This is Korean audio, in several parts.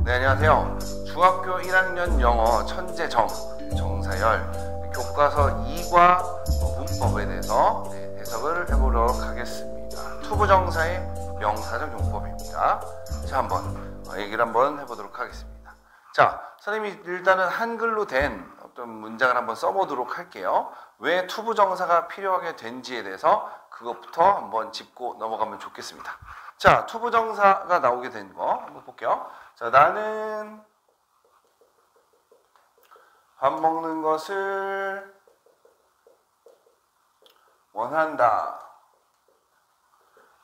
네, 안녕하세요. 중학교 1학년 영어 천재정 정사열 교과서 2과 문법에 대해서 해석을 해보도록 하겠습니다. 투부정사의 명사적 용법입니다. 자, 한번 얘기를 한번 해보도록 하겠습니다. 자, 선생님이 일단은 한글로 된 어떤 문장을 한번 써보도록 할게요. 왜 투부정사가 필요하게 된지에 대해서 그것부터 한번 짚고 넘어가면 좋겠습니다. 자, 투부정사가 나오게 된 거 한번 볼게요. 자, 나는 밥 먹는 것을 원한다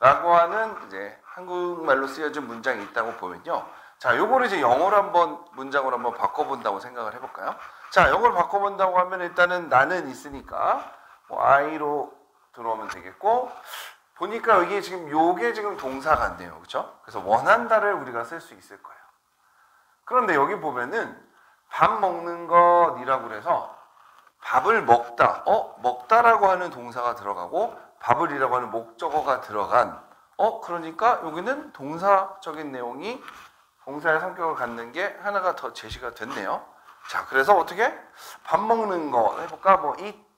라고 하는 이제 한국말로 쓰여진 문장이 있다고 보면요. 자, 요거를 이제 영어로 한번 문장으로 한번 바꿔본다고 생각을 해볼까요? 자, 영어로 바꿔본다고 하면 일단은 나는 있으니까 뭐 I로 들어오면 되겠고, 보니까 여기 지금 요게 지금 동사가 안 돼요. 그렇죠? 그래서 원한다를 우리가 쓸 수 있을 거예요. 그런데 여기 보면은 밥 먹는 것이라고 그래서 밥을 먹다, 먹다라고 하는 동사가 들어가고 밥을이라고 하는 목적어가 들어간, 그러니까 여기는 동사적인 내용이 동사의 성격을 갖는 게 하나가 더 제시가 됐네요. 자, 그래서 어떻게 밥 먹는 거 해볼까? 뭐 eat,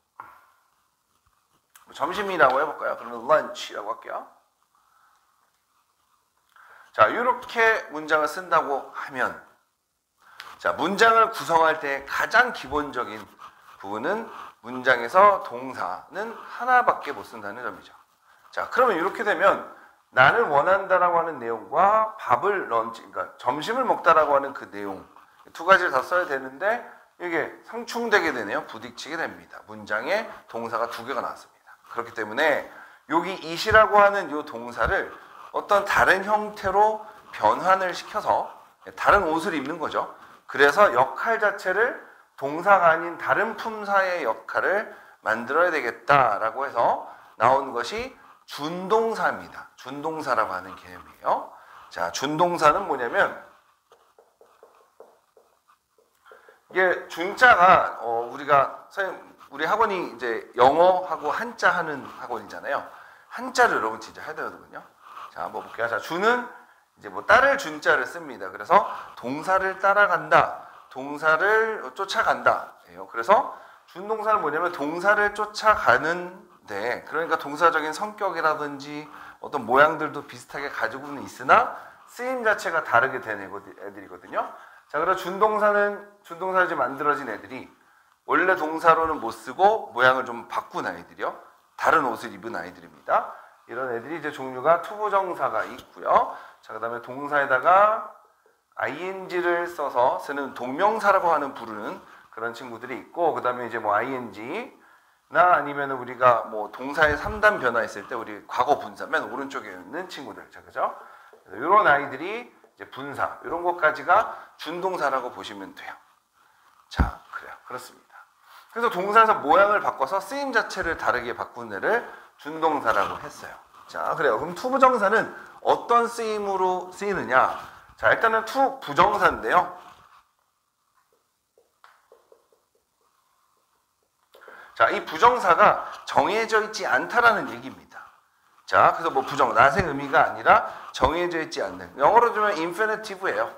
점심이라고 해볼까요? 그러면 lunch라고 할게요. 자, 이렇게 문장을 쓴다고 하면, 자, 문장을 구성할 때 가장 기본적인 부분은 문장에서 동사는 하나밖에 못 쓴다는 점이죠. 자, 그러면 이렇게 되면 나는 원한다라고 하는 내용과 밥을 그러니까 점심을 먹다라고 하는 그 내용 두 가지를 다 써야 되는데 이게 상충되게 되네요. 부딪히게 됩니다. 문장에 동사가 두 개가 나왔습니다. 그렇기 때문에 여기 it이라고 하는 이 동사를 어떤 다른 형태로 변환을 시켜서 다른 옷을 입는 거죠. 그래서 역할 자체를 동사가 아닌 다른 품사의 역할을 만들어야 되겠다라고 해서 나온 것이 준동사입니다. 준동사라고 하는 개념이에요. 자, 준동사는 뭐냐면 이게 준자가 우리 학원이 이제 영어하고 한자 하는 학원이잖아요. 한자를 여러분 진짜 해야 되거든요. 자, 한번 볼게요. 자, 준은 이제 뭐 따를 준자를 씁니다. 그래서 동사를 따라간다, 동사를 쫓아간다. 그래서 준동사는 뭐냐면 동사를 쫓아가는데, 그러니까 동사적인 성격이라든지 어떤 모양들도 비슷하게 가지고는 있으나 쓰임 자체가 다르게 된 애들이거든요. 자, 그래서 준동사를 이제 만들어진 애들이 원래 동사로는 못 쓰고 모양을 좀 바꾼 아이들이요. 다른 옷을 입은 아이들입니다. 이런 애들이 이제 종류가 투부정사가 있고요. 자, 그 다음에 동사에다가 ing를 써서 쓰는 동명사라고 부르는 그런 친구들이 있고, 그 다음에 이제 뭐 ing나 아니면 우리가 뭐 동사의 3단 변화했을 때 우리 과거 분사 맨 오른쪽에 있는 친구들. 자, 그죠? 이런 아이들이 이제 분사, 이런 것까지가 준동사라고 보시면 돼요. 자, 그래요. 그렇습니다. 그래서 동사에서 모양을 바꿔서 쓰임 자체를 다르게 바꾼 애를 준동사라고 했어요. 자, 그래요. 그럼 투부정사는 어떤 쓰임으로 쓰이느냐? 자, 일단은 투부정사인데요. 자, 이 부정사가 정해져 있지 않다라는 얘기입니다. 자, 그래서 뭐 낫의 의미가 아니라 정해져 있지 않는, 영어로 주면 infinitive예요.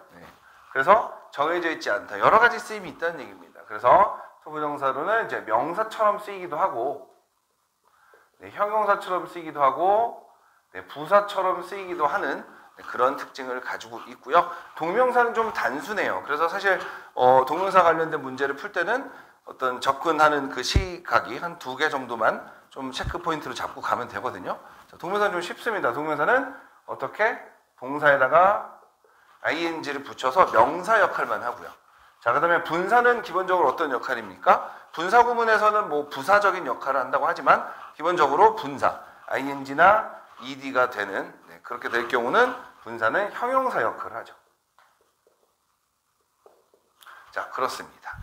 그래서 정해져 있지 않다. 여러 가지 쓰임이 있다는 얘기입니다. 그래서 투부정사로는 이제 명사처럼 쓰이기도 하고, 형용사처럼 쓰이기도 하고, 부사처럼 쓰이기도 하는 그런 특징을 가지고 있고요. 동명사는 좀 단순해요. 그래서 사실 동명사 관련된 문제를 풀 때는 어떤 접근하는 그 시각이 한 2개 정도만 좀 체크 포인트로 잡고 가면 되거든요. 자, 동명사는 좀 쉽습니다. 동명사는 어떻게? 동사에다가 ing를 붙여서 명사 역할만 하고요. 자, 그 다음에 분사는 기본적으로 어떤 역할입니까? 분사 구문에서는 뭐 부사적인 역할을 한다고 하지만 기본적으로 분사, ing나 ed가 되는, 그렇게 될 경우는 분사는 형용사 역할을 하죠. 자, 그렇습니다.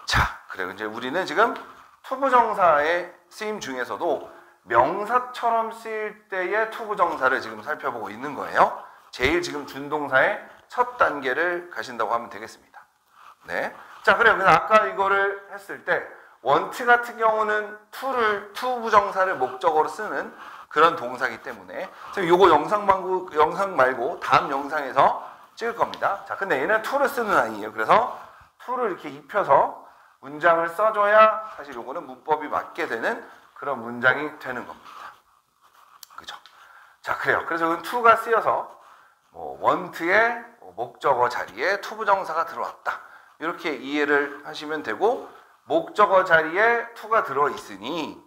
자, 그래요. 이제 우리는 지금 투부정사의 쓰임 중에서도 명사처럼 쓰일 때의 투부정사를 지금 살펴보고 있는 거예요. 제일 지금 준동사의 첫 단계를 가신다고 하면 되겠습니다. 네. 자, 그래요. 그래서 아까 이거를 했을 때 want 같은 경우는 투부정사를 목적어로 쓰는 그런 동사이기 때문에 요거 영상 말고 다음 영상에서 찍을 겁니다. 자, 근데 얘는 to를 쓰는 아이예요. 그래서 to를 이렇게 입혀서 문장을 써줘야 사실 요거는 문법이 맞게 되는 그런 문장이 되는 겁니다. 그죠? 자, 그래요. 그래서 여기 to가 쓰여서 뭐 want의 목적어 자리에 to 부정사가 들어왔다. 이렇게 이해를 하시면 되고, 목적어 자리에 to가 들어있으니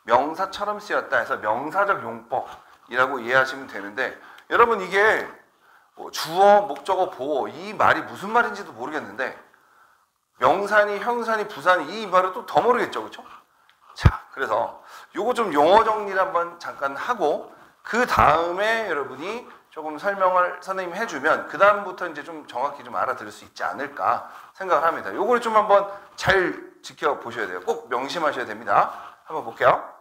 명사처럼 쓰였다 해서 명사적 용법이라고 이해하시면 되는데, 여러분 이게 주어, 목적어, 보어 이 말이 무슨 말인지도 모르겠는데 명사니, 형사니, 부사니 이 말을 또 더 모르겠죠. 그렇죠? 자, 그래서 요거 좀 용어 정리를 한번 잠깐 하고 그 다음에 여러분이 조금 설명을 선생님이 해주면 그 다음부터 이제 좀 정확히 좀 알아들을 수 있지 않을까 생각을 합니다. 요거를 좀 한번 잘 지켜보셔야 돼요. 꼭 명심하셔야 됩니다. 한번 볼게요.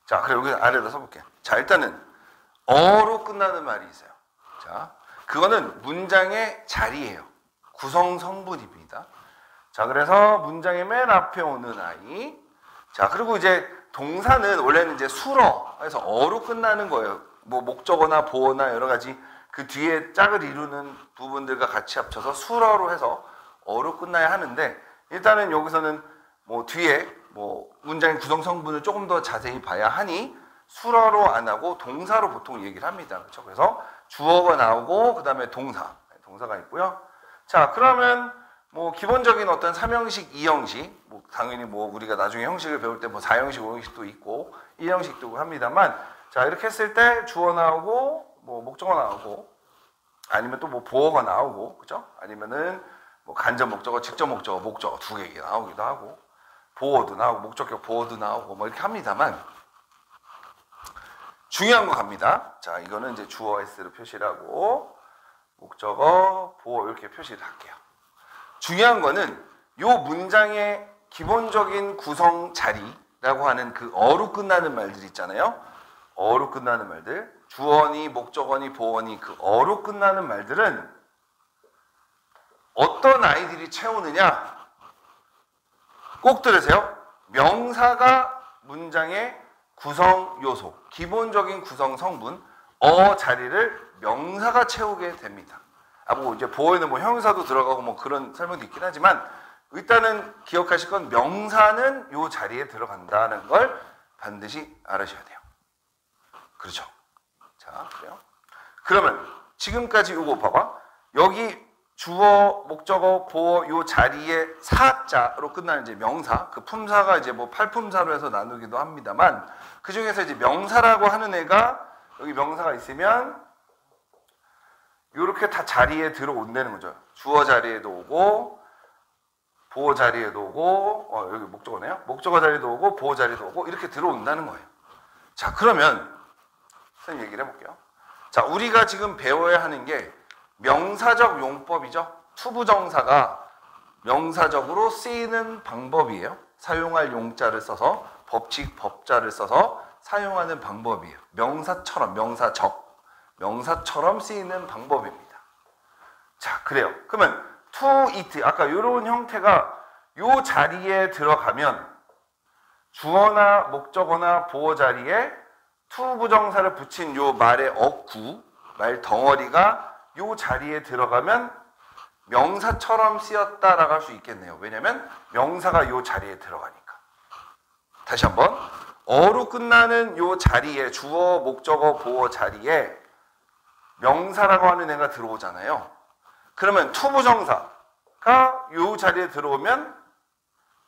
자, 그래 여기 아래로 써볼게요. 자, 일단은 어로 끝나는 말이 있어요. 자, 그거는 문장의 자리예요. 구성 성분입니다. 자, 그래서 문장의 맨 앞에 오는 아이. 자, 그리고 이제 동사는 원래는 이제 수러에서 어로 끝나는 거예요. 뭐 목적어나 보어나 여러 가지 그 뒤에 짝을 이루는 부분들과 같이 합쳐서 수러로 해서 어로 끝나야 하는데, 일단은 여기서는 뭐 뒤에 뭐 문장의 구성 성분을 조금 더 자세히 봐야 하니 수러로 안 하고 동사로 보통 얘기를 합니다. 그렇죠? 그래서 주어가 나오고 그 다음에 동사가 있고요. 자, 그러면 뭐 기본적인 어떤 3형식, 2형식, 뭐 당연히 뭐 우리가 나중에 형식을 배울 때 뭐 4형식, 5형식도 있고 2형식도 합니다만, 자, 이렇게 했을 때 주어 나오고 뭐 목적어 나오고 아니면 또 뭐 보어가 나오고, 그죠? 아니면은 뭐 간접 목적어, 직접 목적어, 목적어 두 개 나오기도 하고, 보어도 나오고 목적격 보어도 나오고 뭐 이렇게 합니다만, 중요한 거 갑니다. 자, 이거는 이제 주어 S로 표시를 하고 목적어, 보어 이렇게 표시를 할게요. 중요한 거는 요 문장의 기본적인 구성 자리라고 하는 그 어로 끝나는 말들 있잖아요. 어로 끝나는 말들, 주어니 목적어니 보어니 그 어로 끝나는 말들은 어떤 아이들이 채우느냐? 꼭 들으세요. 명사가 문장의 구성 요소, 기본적인 구성 성분, 자리를 명사가 채우게 됩니다. 뭐 이제 보어에는 뭐 형용사도 들어가고 뭐 그런 설명도 있긴 하지만, 일단은 기억하실 건 명사는 요 자리에 들어간다는 걸 반드시 알으셔야 돼요. 그렇죠? 자, 그래요. 그러면 지금까지 요거 봐봐. 여기 주어, 목적어, 보어 요 자리에 사자로 끝나는 이제 명사, 그 품사가 이제 뭐 팔품사로 해서 나누기도 합니다만, 그 중에서 이제 명사라고 하는 애가 여기 명사가 있으면 요렇게 다 자리에 들어온다는 거죠. 주어 자리에도 오고, 보어 자리에도 오고, 여기 목적어네요. 목적어 자리에도 오고, 보어 자리에도 오고, 이렇게 들어온다는 거예요. 자, 그러면 선생님 얘기를 해볼게요. 자, 우리가 지금 배워야 하는 게 명사적 용법이죠. 투부정사가 명사적으로 쓰이는 방법이에요. 사용할 용자를 써서, 법칙, 법자를 써서 사용하는 방법이에요. 명사처럼, 명사처럼 쓰이는 방법입니다. 자, 그래요. 그러면 to, it, 아까 이런 형태가 요 자리에 들어가면 주어나 목적어나 보어 자리에 to 부정사를 붙인 요 말의 어구, 말 덩어리가 요 자리에 들어가면 명사처럼 쓰였다라고 할 수 있겠네요. 왜냐면 명사가 요 자리에 들어가니까. 다시 한번, 어로 끝나는 요 자리에, 주어, 목적어, 보어 자리에 명사라고 하는 애가 들어오잖아요. 그러면 to 부정사가 요 자리에 들어오면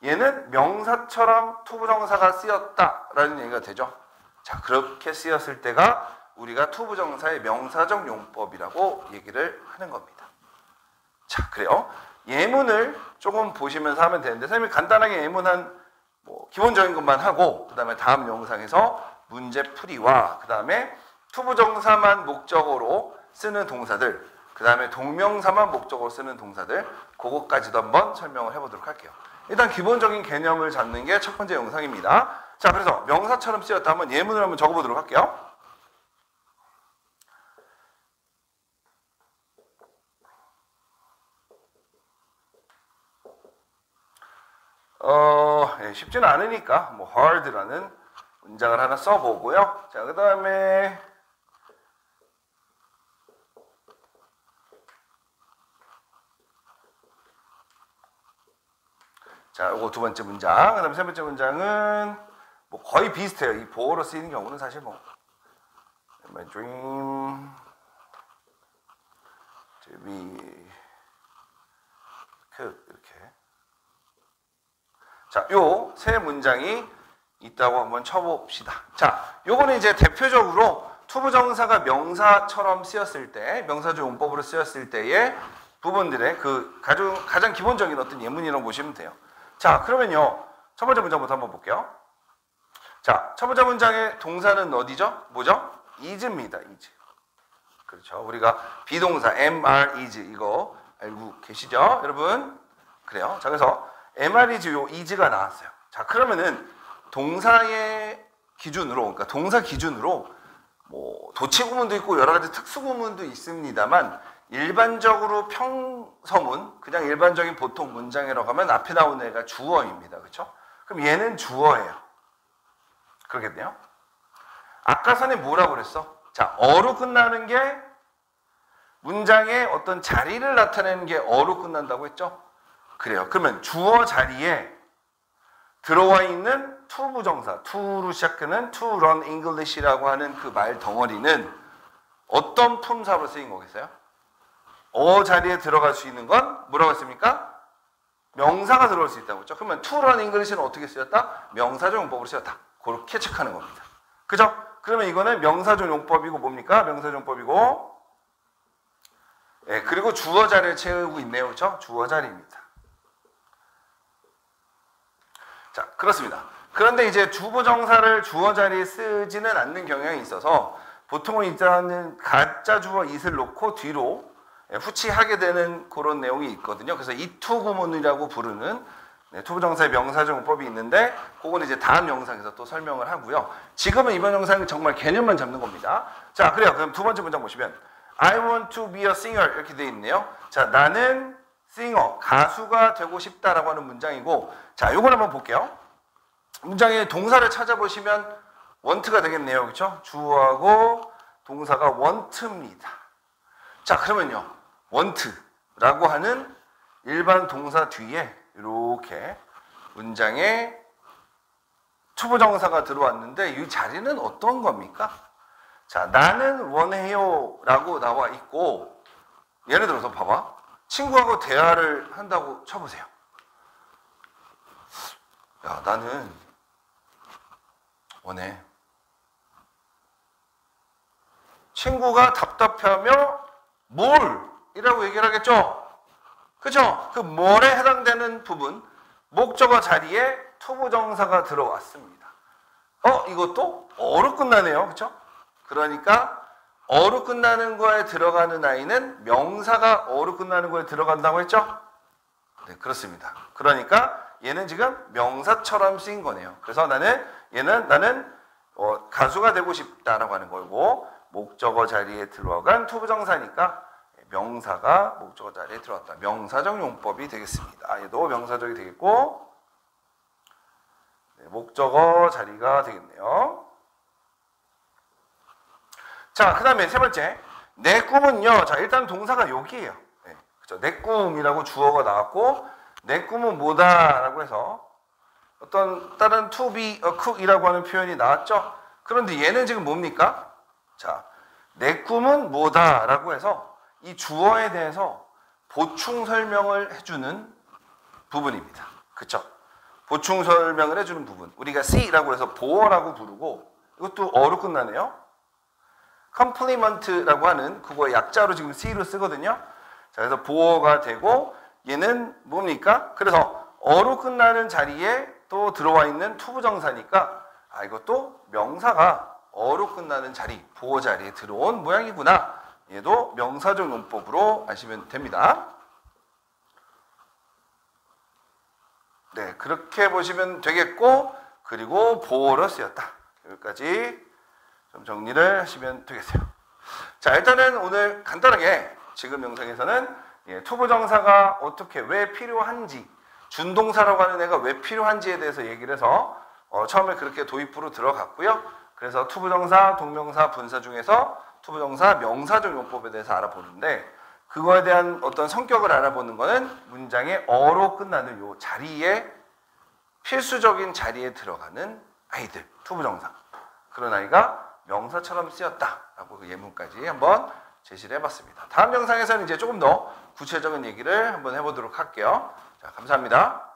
얘는 명사처럼 to 부정사가 쓰였다라는 얘기가 되죠. 자, 그렇게 쓰였을 때가 우리가 to 부정사의 명사적 용법이라고 얘기를 하는 겁니다. 자, 그래요. 예문을 조금 보시면서 하면 되는데, 선생님이 간단하게 예문 뭐 기본적인 것만 하고, 그 다음에 다음 영상에서 문제 풀이와 그 다음에 to 부정사만 목적어로 쓰는 동사들, 그 다음에 동명사만 목적어로 쓰는 동사들, 그것까지도 한번 설명을 해보도록 할게요. 일단 기본적인 개념을 잡는 게 첫 번째 영상입니다. 자, 그래서 명사처럼 쓰였다 한번 예문을 한번 적어보도록 할게요. 쉽지는 않으니까 뭐 hard라는 문장을 하나 써보고요. 자, 그 다음에 자, 요거 두 번째 문장. 그 다음에 세 번째 문장은 뭐 거의 비슷해요. 이 보어로 쓰이는 경우는 사실 뭐 My dream to be cook 이렇게. 자, 요 세 문장이 있다고 한번 쳐봅시다. 자, 요거는 이제 대표적으로 투부정사가 명사처럼 쓰였을 때, 명사조 용법으로 쓰였을 때의 부분들의 그 가장 기본적인 어떤 예문이라고 보시면 돼요. 자, 그러면요. 첫 번째 문장부터 한번 볼게요. 자, 첫 번째 문장의 동사는 어디죠? 뭐죠? is입니다. is. 그렇죠. 우리가 비동사 mr is 이거 알고 계시죠? 여러분? 그래요. 자, 그래서 mr is 요 is가 나왔어요. 자, 그러면은 동사의 기준으로, 그러니까 동사 기준으로 뭐 도치구문도 있고 여러 가지 특수구문도 있습니다만 일반적으로 평서문, 그냥 일반적인 보통 문장이라고 하면 앞에 나오는 애가 주어입니다. 그렇죠? 그럼 얘는 주어예요. 그러겠네요. 아까 전에 뭐라고 그랬어? 자, 어로 끝나는 게 문장의 어떤 자리를 나타내는 게 어로 끝난다고 했죠? 그래요. 그러면 주어 자리에 들어와 있는 to 부정사, to로 시작하는 to learn English라고 하는 그 말 덩어리는 어떤 품사로 쓰인 거겠어요? 어 자리에 들어갈 수 있는 건 뭐라고 했습니까? 명사가 들어올 수 있다고 했죠. 그러면 to learn English는 어떻게 쓰였다? 명사적 용법으로 쓰였다. 그렇게 체크하는 겁니다. 그죠? 그러면 이거는 명사적 용법이고 뭡니까? 명사적 용법이고, 예, 그리고 주어 자리를 채우고 있네요. 그렇죠? 주어 자리입니다. 자, 그렇습니다. 그런데 이제 주부정사를 주어 자리에 쓰지는 않는 경향이 있어서 보통은 일단은 가짜 주어 it을 놓고 뒤로 후치하게 되는 그런 내용이 있거든요. 그래서 이투구문이라고 부르는 투부정사의 명사적 용법이 있는데 그건 이제 다음 영상에서 또 설명을 하고요. 지금은 이번 영상은 정말 개념만 잡는 겁니다. 자, 그래요. 그럼 두 번째 문장 보시면 I want to be a singer 이렇게 돼 있네요. 자, 나는 singer, 가수가 되고 싶다라고 하는 문장이고, 자, 요걸 한번 볼게요. 문장의 동사를 찾아보시면 want가 되겠네요. 그렇죠? 주어하고 동사가 want입니다. 자, 그러면요. want라고 하는 일반 동사 뒤에 이렇게 문장에 투부정사가 들어왔는데 이 자리는 어떤 겁니까? 자, 나는 원해요 라고 나와 있고, 예를 들어서 봐봐. 친구하고 대화를 한다고 쳐보세요. 야, 나는 원해. 친구가 답답해하며 뭘? 이라고 얘기를 하겠죠? 그죠? 그 뭘에 해당되는 부분, 목적어 자리에 투부정사가 들어왔습니다. 이것도 어로 끝나네요. 그죠? 그러니까 어로 끝나는 거에 들어가는 아이는 명사가 어로 끝나는 거에 들어간다고 했죠? 네, 그렇습니다. 그러니까 얘는 지금 명사처럼 쓰인 거네요. 그래서 나는 가수가 되고 싶다라고 하는 거고, 목적어 자리에 들어간 투부정사니까 명사가 목적어 자리에 들어왔다. 명사적 용법이 되겠습니다. 얘도 명사적이 되겠고, 네, 목적어 자리가 되겠네요. 자, 그 다음에 세 번째, 내 꿈은요. 자, 일단 동사가 여기에요. 네, 그렇죠. 내 꿈이라고 주어가 나왔고, 내 꿈은 뭐다 라고 해서 어떤 다른 to be a cook이라고 하는 표현이 나왔죠. 그런데 얘는 지금 뭡니까? 자, 내 꿈은 뭐다 라고 해서 이 주어에 대해서 보충 설명을 해주는 부분입니다. 그쵸? 보충 설명을 해주는 부분. 우리가 C라고 해서 보어라고 부르고, 이것도 어로 끝나네요. compliment라고 하는 그거의 약자로 지금 C로 쓰거든요. 자, 그래서 보어가 되고, 얘는 뭡니까? 그래서 어로 끝나는 자리에 또 들어와 있는 투부정사니까, 이것도 명사가 어로 끝나는 자리, 보어 자리에 들어온 모양이구나. 얘도 명사적 용법으로 아시면 됩니다. 네, 그렇게 보시면 되겠고, 그리고 보어로 쓰였다. 여기까지 좀 정리를 하시면 되겠어요. 자, 일단은 오늘 간단하게 지금 영상에서는 투부정사가 어떻게, 왜 필요한지, 준동사라고 하는 애가 왜 필요한지에 대해서 얘기를 해서 처음에 그렇게 도입부로 들어갔고요. 그래서 투부정사, 동명사, 분사 중에서 투부정사 명사적 용법에 대해서 알아보는데, 그거에 대한 어떤 성격을 알아보는 거는 문장의 어로 끝나는 요 자리에 필수적인 자리에 들어가는 아이들, 투부정사. 그런 아이가 명사처럼 쓰였다라고 그 예문까지 한번 제시를 해봤습니다. 다음 영상에서는 이제 조금 더 구체적인 얘기를 한번 해보도록 할게요. 자, 감사합니다.